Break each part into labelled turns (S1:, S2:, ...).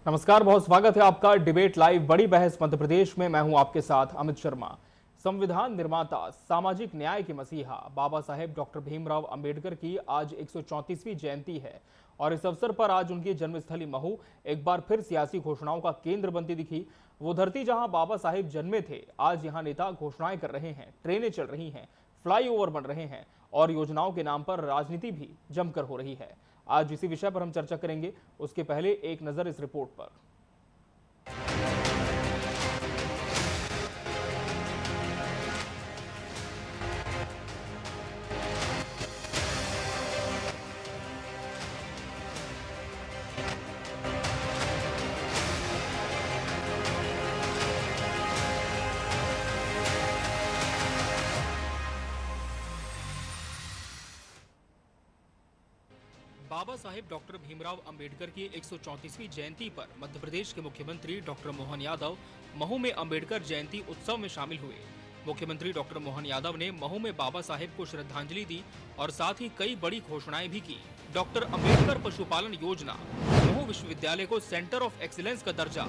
S1: नमस्कार, बहुत स्वागत है आपका डिबेट लाइव बड़ी बहस मध्य प्रदेश में। मैं हूं आपके साथ अमित शर्मा। संविधान निर्माता, सामाजिक न्याय के मसीहा बाबा साहेब डॉक्टर भीमराव अंबेडकर की आज 134वीं जयंती है और इस अवसर पर आज उनकी जन्मस्थली महू एक बार फिर सियासी घोषणाओं का केंद्र बनती दिखी। वो धरती जहां बाबा साहेब जन्मे थे, आज यहां नेता घोषणाएं कर रहे हैं, ट्रेनें चल रही हैं, फ्लाईओवर बन रहे हैं और योजनाओं के नाम पर राजनीति भी जमकर हो रही है। आज इसी विषय पर हम चर्चा करेंगे। उसके पहले एक नजर इस रिपोर्ट पर।
S2: बाबा साहेब डॉक्टर भीमराव अंबेडकर की 134वीं जयंती पर मध्य प्रदेश के मुख्यमंत्री डॉक्टर मोहन यादव महू में अंबेडकर जयंती उत्सव में शामिल हुए। मुख्यमंत्री डॉक्टर मोहन यादव ने महू में बाबा साहेब को श्रद्धांजलि दी और साथ ही कई बड़ी घोषणाएं भी की। डॉक्टर अंबेडकर पशुपालन योजना, महू विश्वविद्यालय को सेंटर ऑफ एक्सीलेंस का दर्जा,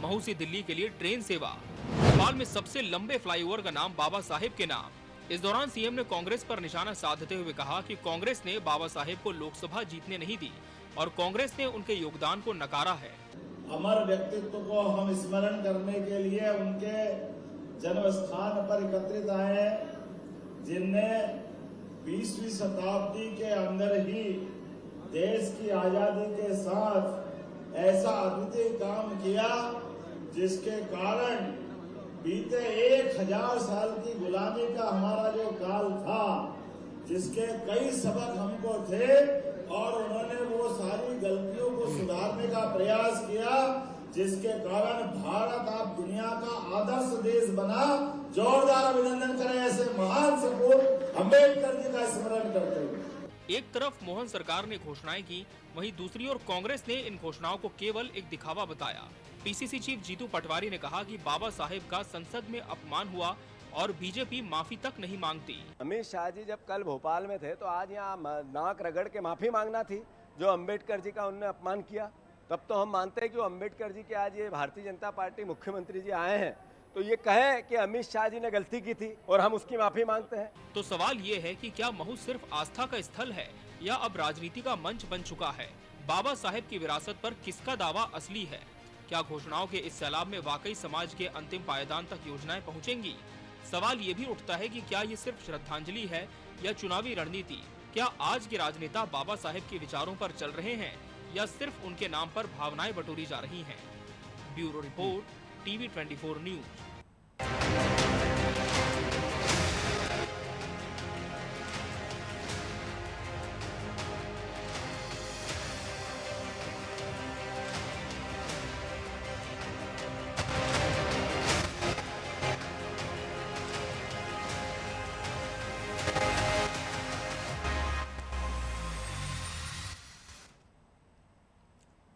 S2: महू से दिल्ली के लिए ट्रेन सेवा, भोपाल में सबसे लंबे फ्लाईओवर का नाम बाबा साहेब के नाम। इस दौरान सीएम ने कांग्रेस पर निशाना साधते हुए कहा कि कांग्रेस ने बाबा साहेब को लोकसभा जीतने नहीं दी और कांग्रेस ने उनके योगदान को नकारा है।
S3: अमर व्यक्तित्व को हम स्मरण करने के लिए उनके जन्म स्थान पर एकत्रित आए हैं, जिनने 20वीं शताब्दी के अंदर ही देश की आजादी के साथ ऐसा अद्वितीय काम किया जिसके कारण बीते 1000 साल की गुलामी का हमारा जो काल था, जिसके कई सबक हमको थे और उन्होंने वो सारी गलतियों को सुधारने का प्रयास किया, जिसके कारण भारत अब दुनिया का आदर्श देश बना। जोरदार अभिनंदन करें ऐसे महान सपूत अम्बेडकर जी का स्मरण करते हुए।
S2: एक तरफ मोहन सरकार ने घोषणाएं की, वहीं दूसरी ओर कांग्रेस ने इन घोषणाओं को केवल एक दिखावा बताया। पीसीसी चीफ जीतू पटवारी ने कहा कि बाबा साहेब का संसद में अपमान हुआ और बीजेपी माफी तक नहीं मांगती।
S4: अमित शाह जी जब कल भोपाल में थे तो आज यहाँ नाक रगड़ के माफी मांगना थी जो अंबेडकर जी का उन्होंने अपमान किया। तब तो हम मानते हैं कि अंबेडकर जी के आज ये भारतीय जनता पार्टी मुख्यमंत्री जी आए हैं तो ये कहे कि अमित शाह जी ने गलती की थी और हम उसकी माफी मांगते हैं।
S2: तो सवाल ये है कि क्या महू सिर्फ आस्था का स्थल है या अब राजनीति का मंच बन चुका है? बाबा साहेब की विरासत पर किसका दावा असली है? क्या घोषणाओं के इस सैलाब में वाकई समाज के अंतिम पायदान तक योजनाएं पहुंचेंगी? सवाल ये भी उठता है कि क्या ये सिर्फ श्रद्धांजलि है या चुनावी रणनीति? क्या आज के राजनेता बाबा साहेब के विचारों पर चल रहे हैं या सिर्फ उनके नाम पर भावनाएं बटोरी जा रही हैं? Bureau report, TV 24 news.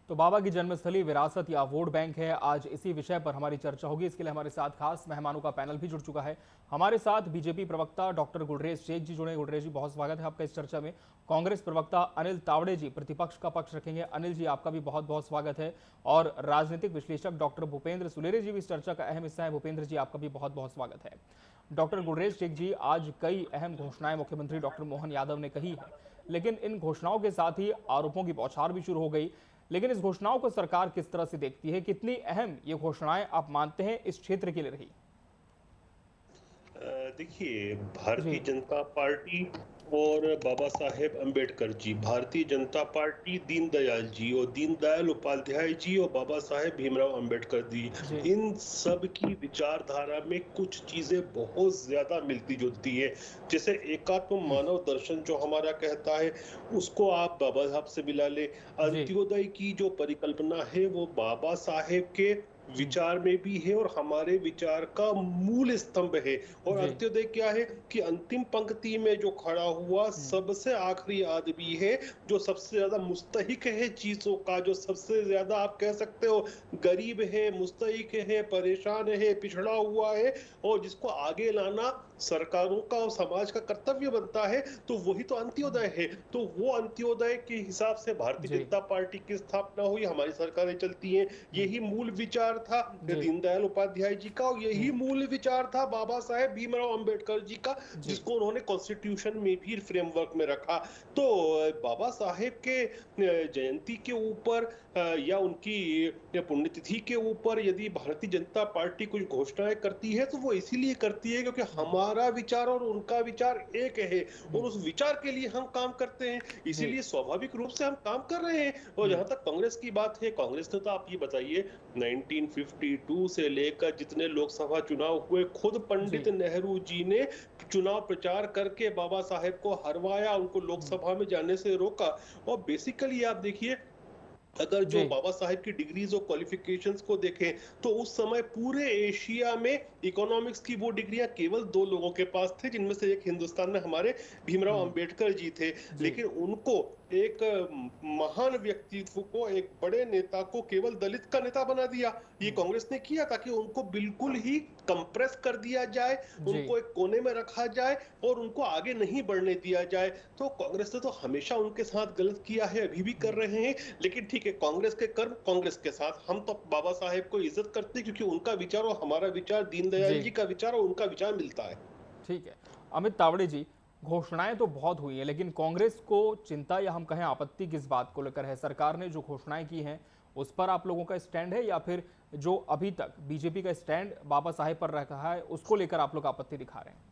S1: तो बाबा की जन्मस्थली विरासत या वोट बैंक है, आज इसी विषय पर हमारी चर्चा होगी। इसके लिए हमारे साथ खास मेहमानों का पैनल भी जुड़ चुका है। हमारे साथ बीजेपी प्रवक्ता डॉक्टर गुलरेज शेख जी जुड़े। गुलरेज जी, बहुत स्वागत है आपका इस चर्चा में। कांग्रेस प्रवक्ता अनिल तावड़े जी प्रतिपक्ष का पक्ष रखेंगे। अनिल जी, आपका भी बहुत बहुत स्वागत है। और राजनीतिक विश्लेषक डॉक्टर भूपेंद्र सुलेरे जी भी इस चर्चा का अहम हिस्सा है। भूपेंद्र जी, आपका भी बहुत बहुत स्वागत है। डॉक्टर गुलरेज शेख जी, आज कई अहम घोषणाएं मुख्यमंत्री डॉक्टर मोहन यादव ने कही है, लेकिन इन घोषणाओं के साथ ही आरोपों की बौछार भी शुरू हो गई। लेकिन इस घोषणाओं को सरकार किस तरह से देखती है? कितनी अहम ये घोषणाएं आप मानते हैं इस क्षेत्र के लिए रही?
S5: देखिए, भारतीय जनता पार्टी और बाबा साहेब अंबेडकर जी, भारतीय जनता पार्टी दीनदयाल जी और दीनदयाल उपाध्याय जी और बाबा साहेब भीमराव अंबेडकर जी, इन सब की विचारधारा में कुछ चीजें बहुत ज्यादा मिलती जुलती है। जैसे एकात्म मानव दर्शन जो हमारा कहता है, उसको आप बाबा साहब से मिला ले। अंत्योदय की जो परिकल्पना है वो बाबा साहेब के विचार में भी है और हमारे विचार का मूल स्तंभ है। और अंत्योदय क्या है कि अंतिम पंक्ति में जो खड़ा हुआ सबसे आखिरी आदमी है, जो सबसे ज्यादा मुस्तहिक है चीजों का, जो सबसे ज्यादा आप कह सकते हो गरीब है, मुस्तहिक है, परेशान है, पिछड़ा हुआ है, और जिसको आगे लाना सरकारों का और समाज का कर्तव्य बनता है, तो वही तो अंत्योदय है। तो वो अंत्योदय के हिसाब से भारतीय
S1: जी।
S5: जनता पार्टी की स्थापना हुई, हमारी सरकारें चलती हैं। यही मूल विचार था
S1: जी।
S5: दीनदयाल उपाध्याय जी का, और यही मूल विचार था बाबा साहेब भीमराव अंबेडकर जी का,
S1: जी।
S5: जिसको उन्होंने कॉन्स्टिट्यूशन में भी फ्रेमवर्क में रखा। तो बाबा साहेब के जयंती के ऊपर या उनकी पुण्यतिथि के ऊपर यदि भारतीय जनता पार्टी कुछ घोषणाएं करती है, तो वो इसीलिए करती है क्योंकि हमारा विचार और उनका विचार एक है, और उस विचार के लिए हम काम करते हैं।
S1: जी।
S5: इसीलिए स्वाभाविक रूप से हम काम कर रहे हैं। और जहां तक कांग्रेस की बात है, कांग्रेस ने तो आप ये बताइए 1952 से लेकर जितने लोकसभा चुनाव हुए, खुद पंडित
S1: जी।
S5: नेहरू जी ने चुनाव प्रचार करके बाबा साहेब को हरवाया, उनको लोकसभा में जाने से रोका। और बेसिकली आप देखिए, अगर जो
S1: जी।
S5: बाबा साहेब की डिग्रीज और क्वालिफिकेशंस को देखें, तो उस समय पूरे एशिया में इकोनॉमिक्स की वो डिग्रियां केवल 2 लोगों के पास थे, जिनमें से एक हिंदुस्तान में हमारे भीमराव अंबेडकर जी थे।
S1: जी।
S5: लेकिन उनको एक महान व्यक्तित्व को, एक बड़े नेता को केवल दलित का नेता बना दिया। ये कांग्रेस ने किया ताकि उनको बिल्कुल ही कंप्रेस कर दिया जाए,
S1: जी।
S5: उनको एक कोने में रखा जाए और उनको आगे नहीं बढ़ने दिया जाए। तो कांग्रेस ने तो हमेशा उनके साथ गलत किया है, अभी भी कर रहे हैं। लेकिन ठीक है, कांग्रेस के कर्म कांग्रेस के साथ। हम तो बाबा साहेब को इज्जत करते हैं, क्योंकि उनका विचार और हमारा विचार, दीनदयाल
S1: जी।
S5: जी का विचार और उनका विचार मिलता है।
S1: ठीक है। अमित तावड़े जी, घोषणाएं तो बहुत हुई हैं, लेकिन कांग्रेस को चिंता या हम कहें आपत्ति किस बात को लेकर है? सरकार ने जो घोषणाएं की हैं उस पर आप लोगों का स्टैंड है, या फिर जो अभी तक बीजेपी का स्टैंड बाबा साहेब पर रखा है उसको लेकर आप लोग आपत्ति दिखा रहे हैं?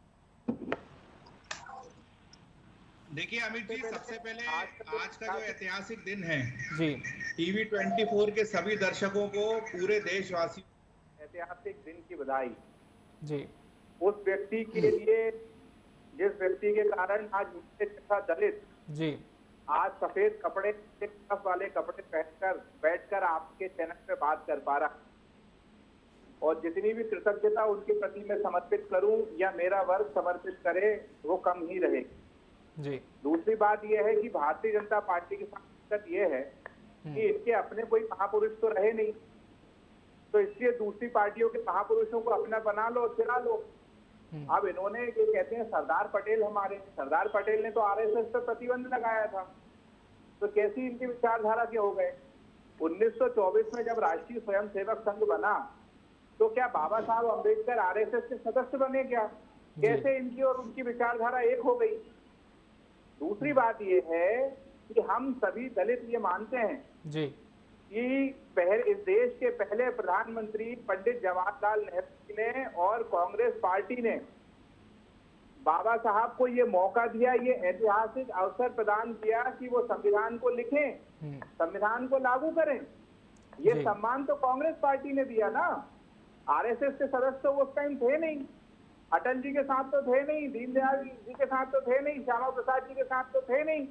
S6: देखिए अमित जी, सबसे पहले आज का जो ऐतिहासिक दिन है,
S1: जी।
S6: टीवी 24 के सभी दर्शकों को, पूरे देशवासी
S7: ऐतिहासिक दिन की बधाई।
S1: जी।
S7: उस व्यक्ति के लिए जिस व्यक्ति के कारण आज मुझसे जैसा दलित
S1: जी।
S7: आज सफेद कपड़े, कफ वाले कपड़े पहनकर बैठकर आपके चैनल पे बात कर पा रहा, और जितनी भी कृतज्ञता उनके प्रति मैं समर्पित करूं या मेरा वर्ग समर्पित करे, वो कम ही रहेगी।
S1: जी।
S7: दूसरी बात यह है कि भारतीय जनता पार्टी के साथ दिक्कत यह है कि इनके अपने कोई महापुरुष तो रहे नहीं, तो इसलिए दूसरी पार्टियों के महापुरुषों को अपना बना लो, चिरा लो। अब इन्होंने ये कहते हैं सरदार पटेल हमारे, सरदार पटेल ने तो आरएसएस पर प्रतिबंध लगाया था, तो कैसी इनकी विचारधारा के हो गए? 1924 में जब राष्ट्रीय स्वयंसेवक संघ बना, तो क्या बाबा साहब अम्बेडकर आरएसएस के सदस्य बने क्या? कैसे इनकी और उनकी विचारधारा एक हो गई? दूसरी बात ये है कि हम सभी दलित ये मानते हैं
S1: जी।
S7: कि इस देश के पहले प्रधानमंत्री पंडित जवाहरलाल नेहरू जी ने और कांग्रेस पार्टी ने बाबा साहब को ये मौका दिया, ये ऐतिहासिक अवसर प्रदान किया कि वो संविधान को लिखें, संविधान को लागू करें। ये सम्मान तो कांग्रेस पार्टी ने दिया ना। आरएसएस के सदस्य तो उस टाइम थे नहीं, अटल जी के साथ तो थे नहीं, दीनदयाल जी के साथ तो थे नहीं, श्यामा प्रसाद जी के साथ तो थे नहीं।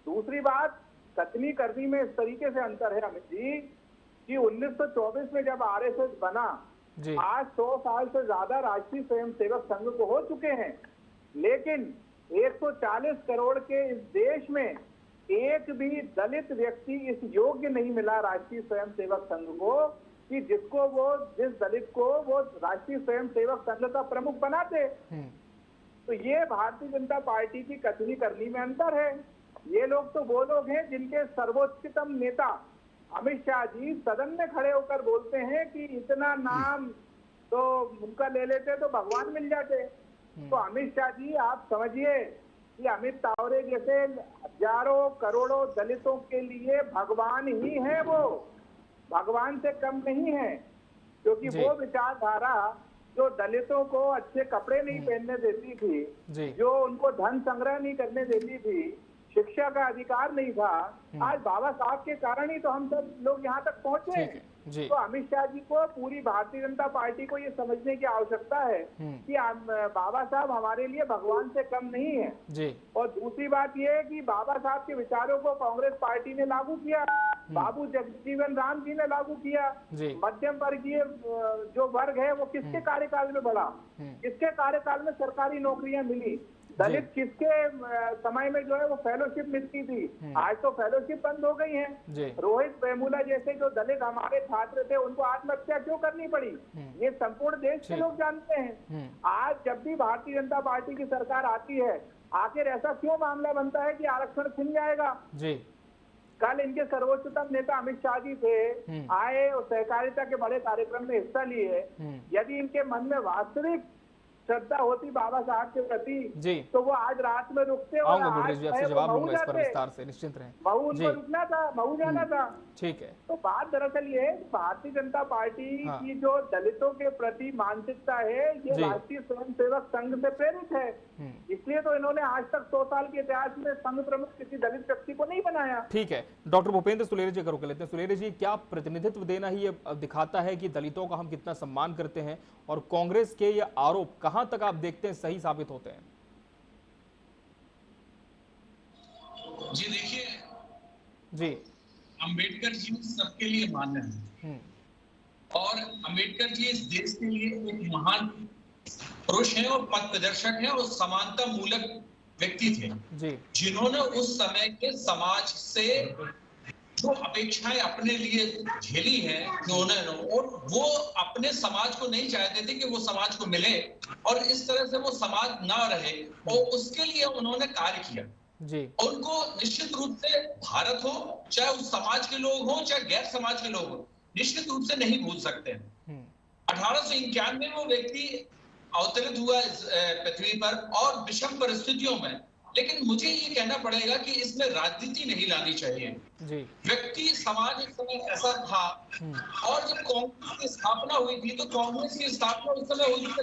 S7: दूसरी बात, कथनी करनी में इस तरीके से अंतर है अमित जी कि 1924 में जब आरएसएस बना, आज 100 साल से ज्यादा राष्ट्रीय स्वयंसेवक संघ को हो चुके हैं, लेकिन 140 करोड़ के इस देश में एक भी दलित व्यक्ति इस योग्य नहीं मिला राष्ट्रीय स्वयंसेवक संघ को कि जिसको वो, जिस दलित को वो राष्ट्रीय स्वयंसेवक संघ का प्रमुख बनाते। तो ये भारतीय जनता पार्टी की कथनी करनी में अंतर है। ये लोग तो वो लोग हैं जिनके सर्वोच्चतम नेता अमित शाह जी सदन में खड़े होकर बोलते हैं कि इतना नाम तो उनका ले लेते तो भगवान मिल जाते। तो अमित शाह जी, आप समझिए कि अमित तावड़े जैसे हजारों करोड़ों दलितों के लिए भगवान ही है, वो भगवान से कम नहीं है, क्योंकि वो विचारधारा जो दलितों को अच्छे कपड़े नहीं पहनने देती थी, जो उनको धन संग्रह नहीं करने देती थी, शिक्षा का अधिकार नहीं था, आज बाबा साहब के कारण ही तो हम सब लोग यहाँ तक पहुंचे। तो अमित शाह जी को, पूरी भारतीय जनता पार्टी को ये समझने की आवश्यकता है कि बाबा साहब हमारे लिए भगवान से कम नहीं है। और दूसरी बात ये है कि बाबा साहब के विचारों को कांग्रेस पार्टी ने लागू किया, बाबू जगजीवन राम जी ने लागू किया। मध्यम वर्गीय जो वर्ग है वो किसके कार्यकाल में बढ़ा? किसके कार्यकाल में सरकारी नौकरियां मिली? दलित किसके समय में जो है वो फेलोशिप मिलती थी, आज तो फेलोशिप बंद हो गई
S1: जी।
S7: है। रोहित वेमुला जैसे जो दलित हमारे छात्र थे उनको आत्महत्या क्यों करनी पड़ी, ये संपूर्ण देश के लोग जानते हैं। आज जब भी भारतीय जनता पार्टी की सरकार आती है, आखिर ऐसा क्यों मामला बनता है कि आरक्षण छिन जाएगा।
S1: जी।
S7: कल इनके सर्वोच्चतम नेता अमित शाह जी थे, आए और सहकारिता के बड़े कार्यक्रम में हिस्सा लिए। यदि इनके मन में वास्तविक श्रद्धा होती बाबा साहब के प्रति
S1: जी,
S7: तो वो आज रात में रुकते और
S1: आऊंगा गुलरेज जी,
S7: आज
S1: आपसे
S7: वो
S1: जवाब
S7: मऊ
S1: लूंगा इस पर
S7: जाते।
S1: विस्तार से, निश्चिंत रहें।
S7: मऊ
S1: जी।
S7: उनको रुकना था, मऊ जाना था।
S1: ठीक है।
S7: तो बात दरअसल ये है, भारतीय जनता पार्टी
S1: हाँ।
S7: की जो दलितों के प्रति मानसिकता है ये
S1: जी।
S7: राष्ट्रीय स्वयंसेवक संघ से प्रेरित है। इसलिए तो इन्होंने आज तक 100 साल के इतिहास में संघ प्रमुख किसी दलित व्यक्ति को नहीं बनाया।
S1: ठीक है, डॉक्टर भूपेंद्र सुलेरिया जी करो लेते हैं। सुलेरिया जी, क्या प्रतिनिधित्व देना ही ये दिखाता है कि दलितों का हम कितना सम्मान करते हैं, और कांग्रेस के ये आरोप कहां तक आप देखते हैं सही साबित होते हैं?
S8: जी देखिए,
S1: जी।
S8: अंबेडकर जी सबके लिए मान्य है और अंबेडकर जी इस देश के लिए एक महान पुरुष हैं और पथ प्रदर्शक हैं और समानता मूलक व्यक्ति थे
S1: जी।
S8: जिन्होंने उस समय के समाज से जो अपेक्षाएं अपने लिए झेली हैं उन्होंने, और वो अपने समाज को नहीं चाहते थे कि वो समाज को मिले और इस तरह से वो समाज ना रहे, और उसके लिए उन्होंने कार्य किया
S1: जी।
S8: उनको निश्चित रूप से भारत हो, चाहे उस समाज के लोग हो चाहे गैर समाज के लोग हो, निश्चित रूप से नहीं भूल सकते। 1891 में वो व्यक्ति अवतरित हुआ इस पृथ्वी पर और विषम परिस्थितियों में, लेकिन मुझे ये कहना पड़ेगा कि इसमें राजनीति नहीं लानी चाहिए
S1: जी।
S8: व्यक्ति समाज एक समय ऐसा था, और जब कांग्रेस की स्थापना हुई थी तो कांग्रेस की स्थापना उस समय हुई थी,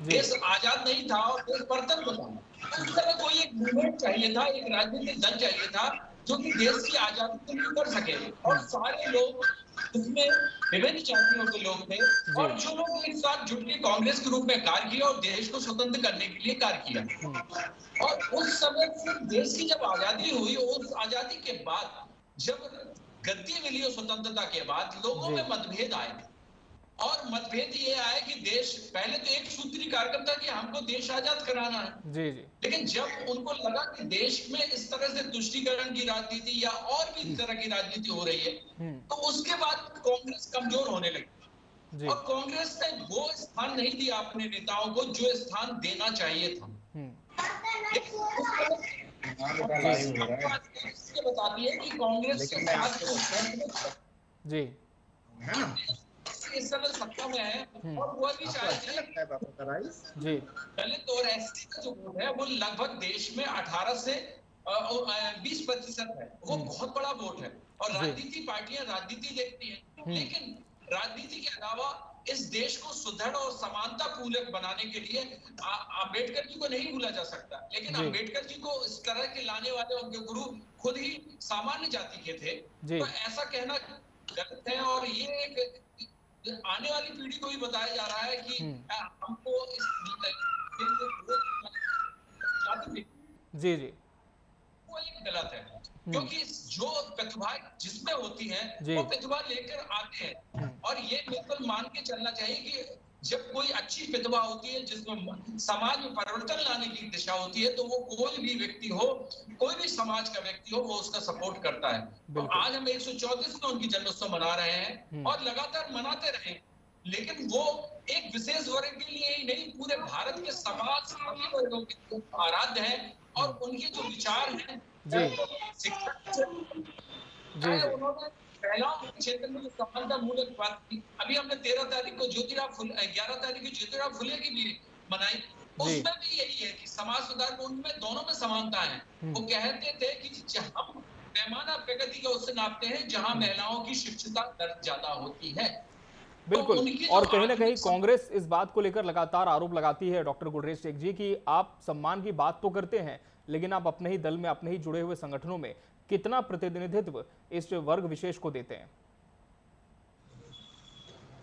S8: देश आजाद नहीं था और देश परतंत्र था। उस समय कोई एक मूवमेंट चाहिए था, एक राजनीतिक दल चाहिए था जो कि देश की आजादी के लिए कर सके, और सारे लोग उसमें विभिन्न जातियों के लोग थे और जो लोग एक साथ जुट के कांग्रेस के रूप में कार्य किया और देश को स्वतंत्र करने के लिए कार्य किया। और उस समय से देश की जब आजादी हुई, उस आजादी के बाद जब गद्दी मिली और स्वतंत्रता के बाद लोगों में मतभेद आए, और मतभेद ये आया कि देश पहले तो एक सूत्री कार्यक्रम था कि हमको देश आजाद कराना है
S1: जी जी।
S8: लेकिन जब उनको लगा कि देश में इस तरह से तुष्टीकरण की राजनीति या और भी तरह की राजनीति हो रही है तो उसके बाद कांग्रेस कमजोर होने लगी और कांग्रेस ने वो स्थान नहीं दिया अपने नेताओं को जो स्थान देना चाहिए था। बताती है कि कांग्रेस के साथ
S1: जी
S8: इस समय सत्ता में है और वो भी
S1: जी
S8: दलित और एससी का जो वोट है वो लगभग देश में 18 से 20% है। वो बहुत बड़ा वोट है और राजनीति पार्टियां राजनीति देखती हैं, लेकिन राजनीति के अलावा इस देश को सुदृढ़ और समानता पूर्वक बनाने के लिए अम्बेडकर जी को नहीं भूला जा सकता, लेकिन अम्बेडकर जी को इस तरह के लाने वाले उनके गुरु खुद ही सामान्य जाति के थे, तो ऐसा कहना गलत है। और ये एक आने वाली पीढ़ी को भी बताया जा रहा है कि हमको इस
S1: जी जी
S8: वो एक गलत है, क्योंकि जो प्रतिभा जिसमें होती है वो प्रतिभा लेकर आते हैं और ये बिल्कुल मान के चलना चाहिए कि जब कोई अच्छी प्रतिभा होती है जिसमें समाज में परिवर्तन लाने की दिशा होती है तो वो कोई भी व्यक्ति हो, कोई भी समाज का व्यक्ति हो, वो उसका सपोर्ट करता है। तो आज हम 134 में उनकी जन्मोत्सव मना रहे हैं और लगातार मनाते रहे, लेकिन वो एक विशेष वर्ग के लिए ही नहीं पूरे भारत के समाज सभी वर्गों के आराध्य है और उनके जो विचार हैं उन्होंने पहला क्षेत्र में समानता मूलक बात की। अभी हमने 13 तारीख को 11 तारीख को ज्योतिराव फुले की भी मनाई, उसमें भी यही है कि समाज सुधार को उनमें दोनों में समानता है। वो कहते थे कि हम पैमाना प्रगति का उससे नापते हैं जहां महिलाओं की शिक्षिता दर ज्यादा होती है।
S1: बिल्कुल, और कहीं ना कहीं कांग्रेस इस बात को लेकर लगातार आरोप लगाती है डॉक्टर गुलरेज शेख जी कि आप सम्मान की बात तो करते हैं लेकिन आप अपने ही दल में, अपने ही जुड़े हुए संगठनों में कितना प्रतिनिधित्व इस वर्ग विशेष को देते हैं?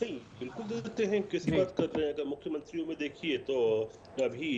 S5: नहीं, बिल्कुल देते हैं। किसी बात कर रहे हैं अगर मुख्यमंत्रियों में देखिए तो अभी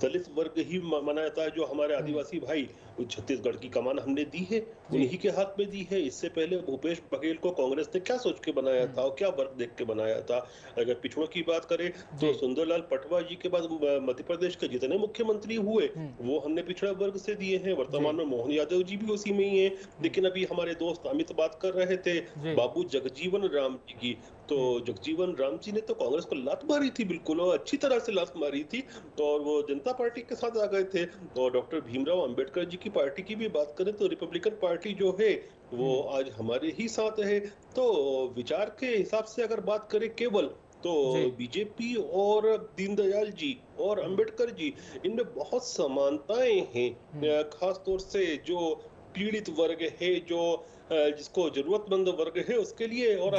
S5: दलित वर्ग ही माना जाता है, जो हमारे आदिवासी भाई छत्तीसगढ़ की कमान हमने दी है, उन्हीं के हाथ में दी है। इससे पहले भूपेश बघेल को कांग्रेस ने क्या सोच के बनाया था और क्या वर्क देख के बनाया था? अगर पिछड़ों की बात करें तो सुंदरलाल पटवा जी के बाद मध्य प्रदेश के जितने मुख्यमंत्री हुए वो हमने पिछड़ा वर्ग से दिए हैं। वर्तमान में मोहन यादव जी भी उसी में ही है। लेकिन अभी हमारे दोस्त अमित बात कर रहे थे बाबू जगजीवन राम जी की, तो जगजीवन राम जी ने तो कांग्रेस को लात मारी थी, बिल्कुल और अच्छी तरह से लात मारी थी, और वो जनता पार्टी के साथ आ गए थे। और डॉक्टर भीमराव अंबेडकर जी की पार्टी की भी बात करें तो रिपब्लिकन पार्टी जो है वो आज हमारे ही साथ है। तो विचार के हिसाब से अगर बात करें केवल, तो बीजेपी और दीनदयाल जी और अंबेडकर जी, इनमें बहुत समानताएं हैं। खास तौर से जो पीड़ित वर्ग है, जो जिसको जरूरतमंद वर्ग है उसके लिए। और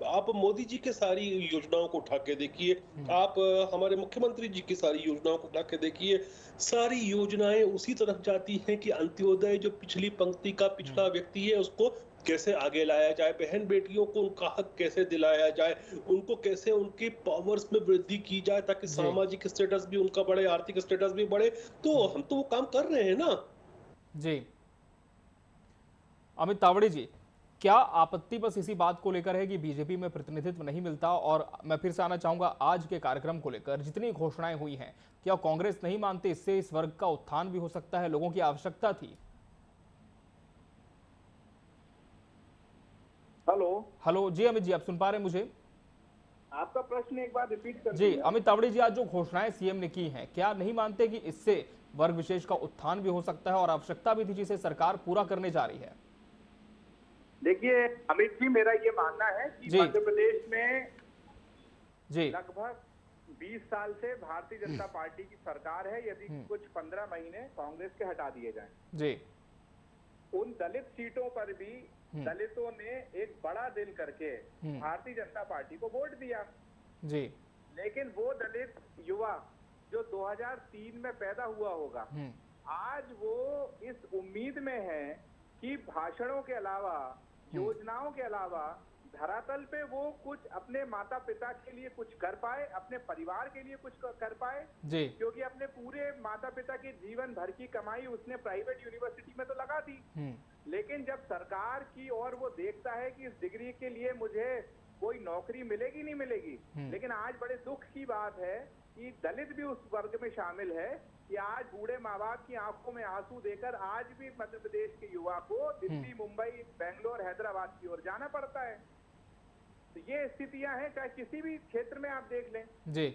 S5: आप मोदी जी के सारी योजनाओं को उठा के देखिए, आप हमारे मुख्यमंत्री जी की सारी योजनाओं को उठा के देखिए, सारी योजनाएं उसी तरफ जाती हैं कि अंत्योदय, जो पिछली पंक्ति का पिछड़ा व्यक्ति है, उसको कैसे आगे लाया जाए, बहन बेटियों को उनका हक कैसे दिलाया जाए, उनको कैसे उनकी पावर्स में वृद्धि की जाए ताकि सामाजिक स्टेटस भी उनका बढ़े, आर्थिक स्टेटस भी बढ़े। तो हम तो वो काम कर रहे हैं ना।
S1: जी अमित तावड़े जी, क्या आपत्ति बस इसी बात को लेकर है कि बीजेपी में प्रतिनिधित्व नहीं मिलता? और मैं फिर से आना चाहूंगा आज के कार्यक्रम को लेकर, जितनी घोषणाएं हुई हैं, क्या कांग्रेस नहीं मानते इससे इस वर्ग का उत्थान भी हो सकता है? लोगों की आवश्यकता थी। हेलो जी अमित जी, आप सुन पा रहे हैं मुझे?
S7: आपका प्रश्न एक बार रिपीट कर
S1: जी अमित तावड़े जी, आज जो घोषणाएं सीएम ने की हैं, क्या नहीं मानते कि इससे वर्ग विशेष का उत्थान भी हो सकता है और आवश्यकता भी थी जिसे सरकार पूरा करने जा रही है?
S7: देखिए अमित जी, मेरा ये मानना है कि मध्य प्रदेश में लगभग 20 साल से भारतीय जनता पार्टी की सरकार है। यदि कुछ 15 महीने कांग्रेस के हटा दिए जाएं, जी, उन दलित सीटों पर भी दलितों ने एक बड़ा दिल करके भारतीय जनता पार्टी को वोट दिया। जी, लेकिन वो दलित युवा जो 2003 में पैदा हुआ होगा, आज वो इस उम्मीद में है कि भाषणों के अलावा, योजनाओं के अलावा धरातल पे वो कुछ अपने माता पिता के लिए कुछ कर पाए, अपने परिवार के लिए कुछ कर पाए। जी, क्योंकि अपने पूरे माता पिता की जीवन भर की कमाई उसने प्राइवेट यूनिवर्सिटी में तो लगा दी। लेकिन जब सरकार की ओर वो देखता है कि इस डिग्री के लिए मुझे कोई नौकरी मिलेगी नहीं मिलेगी, लेकिन आज बड़े दुख की बात है कि दलित भी उस वर्ग में शामिल है कि आज बूढ़े माँ बाप की आंखों में आंसू देकर आज भी मध्य प्रदेश के युवा को दिल्ली, मुंबई, बेंगलोर, हैदराबाद की ओर जाना पड़ता है। तो ये स्थितियां हैं, चाहे किसी भी क्षेत्र में आप देख लें। जी,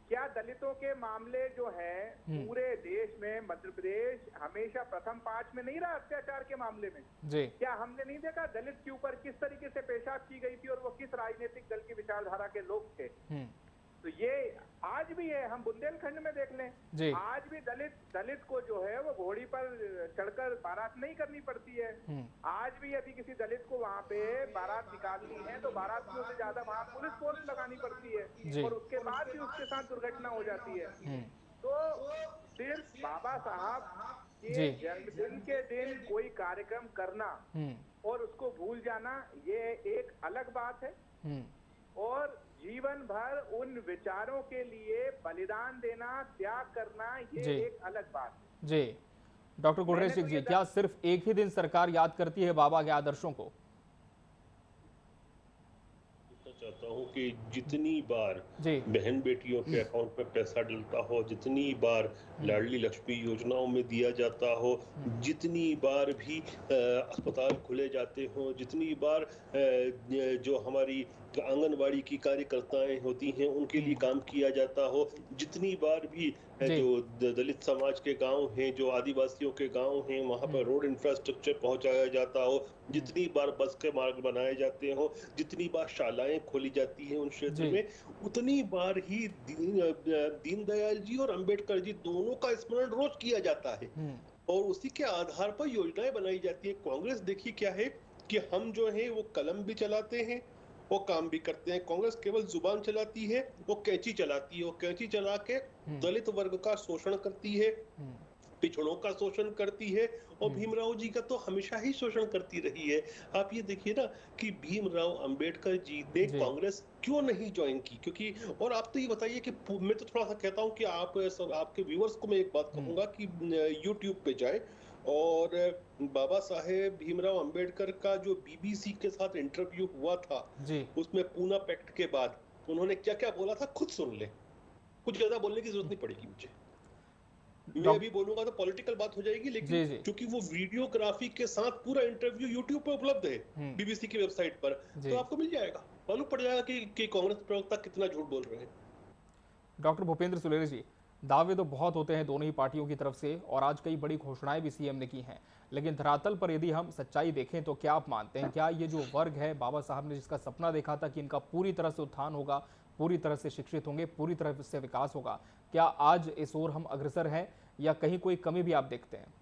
S7: क्या दलितों के मामले जो है पूरे देश में मध्य प्रदेश हमेशा प्रथम 5 में नहीं रहा अत्याचार के मामले में? जी, क्या हमने नहीं देखा दलित के ऊपर किस तरीके से पेशाब की गई थी और वो किस राजनीतिक दल की विचारधारा के लोग थे? तो ये आज भी है, हम बुंदेलखंड में देख लें, आज भी दलित को जो है वो घोड़ी पर चढ़कर बारात नहीं करनी पड़ती है। आज भी यदि किसी दलित को वहाँ पे बारात निकालनी है तो बारात से ज्यादा वहाँ पुलिस फोर्स लगानी पड़ती है और उसके बाद भी उसके साथ दुर्घटना हो जाती है। तो सिर्फ बाबा साहब के जन्मदिन के दिन कोई कार्यक्रम करना और उसको भूल जाना, ये एक अलग बात है। और जीवन भर उन विचारों के लिए बलिदान देना, त्याग करना, ये एक अलग बात है। जी,
S1: डॉक्टर गुलरेज जी, क्या सिर्फ एक ही दिन सरकार याद करती है बाबा के आदर्शों को?
S5: चाहता हूँ कि जितनी बार बहन बेटियों के अकाउंट में पैसा डलता हो, जितनी बार लाडली लक्ष्मी योजनाओं में दिया जाता हो, जितनी बार भी अस्पताल खुले जाते हो, जितनी बार जो हमारी आंगनबाड़ी की कार्यकर्ताएं होती हैं उनके लिए काम किया जाता हो, जितनी बार भी जो दलित समाज के गांव हैं, जो आदिवासियों के गांव हैं, वहां पर रोड इंफ्रास्ट्रक्चर पहुंचाया जाता हो, जितनी बार बस के मार्ग बनाए जाते हो, जितनी बार शालाएं खोली जाती हैं उन क्षेत्र में, उतनी बार ही दीनदयाल जी और अंबेडकर जी दोनों का स्मरण रोज किया जाता है और उसी के आधार पर योजनाएं बनाई जाती है। कांग्रेस देखिए क्या है कि हम जो है वो कलम भी चलाते हैं, वो काम भी करते हैं। कांग्रेस केवल जुबान चलाती है, वो कैंची चलाती है, वो कैंची चला के दलित वर्ग का शोषण करती है, पिछड़ों का शोषण करती है और भीमराव जी का तो हमेशा ही शोषण करती रही है। आप ये देखिए ना कि भीमराव अंबेडकर जी ने कांग्रेस क्यों नहीं ज्वाइन की, क्योंकि और आप तो ये बताइए कि मैं तो थोड़ा सा कहता हूँ कि आप आपके व्यूअर्स को मैं एक बात कहूंगा कि यूट्यूब पे जाए और बाबा साहेब भीमराव अंबेडकर का जो बीबीसी के साथ इंटरव्यू हुआ था
S1: जी।
S5: उसमें पूना पैक्ट के बाद उन्होंने क्या क्या बोला था खुद सुन ले, कुछ ज्यादा बोलने की जरूरत नहीं पड़ेगी मुझे। मैं अभी बोलूंगा तो पॉलिटिकल बात हो जाएगी, लेकिन क्योंकि वो वीडियोग्राफी के साथ पूरा इंटरव्यू यूट्यूब पे उपलब्ध है बीबीसी की वेबसाइट पर, तो आपको मिल जाएगा, मालूम पड़ जाएगा कि कांग्रेस प्रवक्ता कितना झूठ बोल रहे हैं।
S1: डॉक्टर भूपेंद्र सुलेरी जी, दावे तो बहुत होते हैं दोनों ही पार्टियों की तरफ से और आज कई बड़ी घोषणाएं भी सीएम ने की हैं, लेकिन धरातल पर यदि हम सच्चाई देखें तो क्या आप मानते हैं, क्या ये जो वर्ग है बाबा साहब ने जिसका सपना देखा था कि इनका पूरी तरह से उत्थान होगा, पूरी तरह से शिक्षित होंगे, पूरी तरह से विकास होगा, क्या आज इस ओर हम अग्रसर हैं या कहीं कोई कमी भी आप देखते हैं?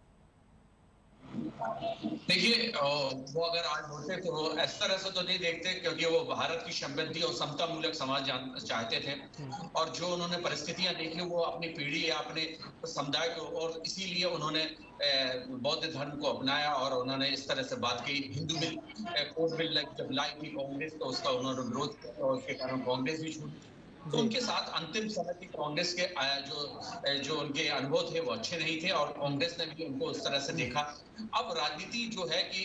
S8: देखिए, वो अगर आज होते तो वो इस तरह से तो नहीं देखते, क्योंकि वो भारत की समृद्धि और समता मूलक समाज चाहते थे, और जो उन्होंने परिस्थितियां देखी वो अपनी पीढ़ी या अपने समुदाय को, और इसीलिए उन्होंने बौद्ध धर्म को अपनाया और उन्होंने इस तरह से बात की। हिंदू बिल, कोर्ट बिल जब लाई थी कांग्रेस, तो उसका उन्होंने विरोध किया और उसके कारण कांग्रेस भी छूटी। तो उनके साथ अंतिम समय की कांग्रेस के जो उनके अनुभव थे वो अच्छे नहीं थे, और कांग्रेस ने भी उनको उस तरह से देखा। अब राजनीति जो है कि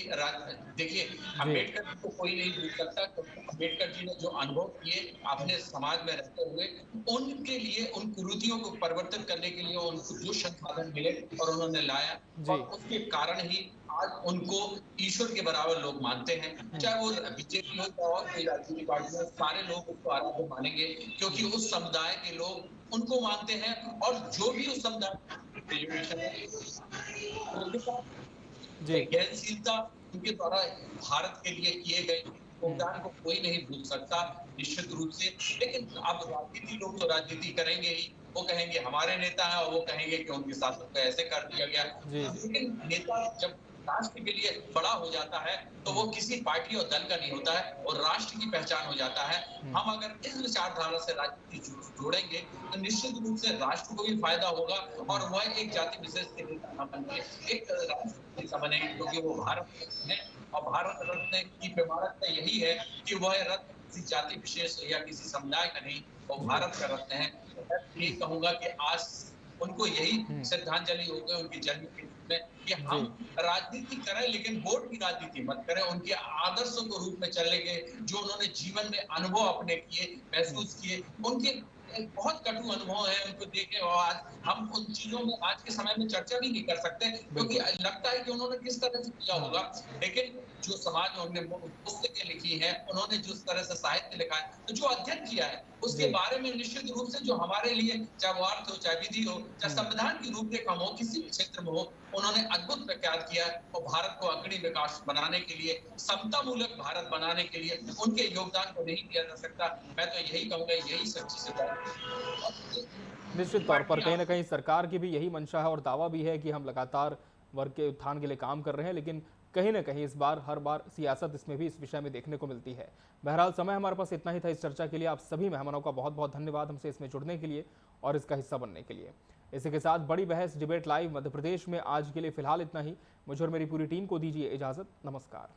S8: देखिए, अम्बेडकर जी को कोई नहीं भूल सकता, क्योंकि अम्बेडकर जी ने जो अनुभव किए अपने समाज में रहते हुए, उनके लिए उन कुरीतियों को परिवर्तित करने के लिए उनको जो संसाधन मिले और उन्होंने लाया, और उसके कारण ही आज उनको ईश्वर के बराबर लोग मानते हैं। चाहे वो बीजेपी हो या और कोई राजनीतिक पार्टी हो, सारे लोग उसको आराध्य मानेंगे, क्योंकि उस समुदाय के लोग उनको मानते हैं, और जो भी उस समुदाय गहनशीलता उनके द्वारा भारत के लिए किए गए योगदान को कोई नहीं भूल सकता, निश्चित रूप से। लेकिन अब राजनीति लोग तो राजनीति करेंगे ही, वो कहेंगे हमारे नेता हैं, और वो कहेंगे कि उनके साथ तो ऐसे कर दिया गया। लेकिन नेता जब राष्ट्र के लिए बड़ा हो जाता है तो वो किसी पार्टी और दल का नहीं होता है, और राष्ट्र की पहचान हो जाता है। हम अगर इस विचारधारा से राजनीति जोड़ेंगे तो निश्चित रूप से राष्ट्र को भी फायदा होगा, और वह एक जाति विशेष के नेता न बनके एक राष्ट्र बनेंगे, क्योंकि वो भारत रत्न है, और भारत रत्न की विमानत यही है कि वह रत्न किसी जाति विशेष या किसी समुदाय का नहीं, वो भारत का रत्न है। मैं ये कहूंगा कि आज उनको यही श्रद्धांजलि हो गई उनकी जन्म के में, कि हम राजनीति करें लेकिन वोट की राजनीति मत करें, उनके आदर्शों के रूप में चलेंगे, जो उन्होंने जीवन में अनुभव अपने किए, महसूस किए। उनके बहुत कटु अनुभव है, उनको देखे, और आज हम उन चीजों में आज के समय में चर्चा भी नहीं कर सकते, क्योंकि लगता है कि उन्होंने किस तरह से किया होगा। लेकिन जो समाज में उन्होंने पुस्तकें लिखी है, उन्होंने जिस तरह से साहित्य लिखा है, तो जो अध्ययन किया है उसके बारे में निश्चित रूप से जो हमारे लिए, चाहे वो अर्थ हो, चाहे विधि हो, चाहे संविधान की रूपरेखा हो, किसी भी क्षेत्र में हो, उन्होंने अद्भुत प्रख्यात किया है। और भारत को अग्रणी विकास बनाने के लिए, समता मूलक भारत बनाने के लिए उनके योगदान को नहीं किया जा सकता। मैं तो यही कहूंगा, यही सच्ची सिद्धांत।
S1: निश्चित तौर पर कहीं ना कहीं सरकार की भी यही मंशा है और दावा भी है कि हम लगातार वर्ग के उत्थान के लिए काम कर रहे हैं, लेकिन कहीं ना कहीं इस बार हर बार सियासत इसमें भी इस विषय में देखने को मिलती है। बहरहाल समय हमारे पास इतना ही था इस चर्चा के लिए। आप सभी मेहमानों का बहुत बहुत धन्यवाद हमसे इसमें जुड़ने के लिए और इसका हिस्सा बनने के लिए। इसी के साथ बड़ी बहस डिबेट लाइव मध्य प्रदेश में आज के लिए फिलहाल इतना ही। मुझे और मेरी पूरी टीम को दीजिए इजाजत। नमस्कार।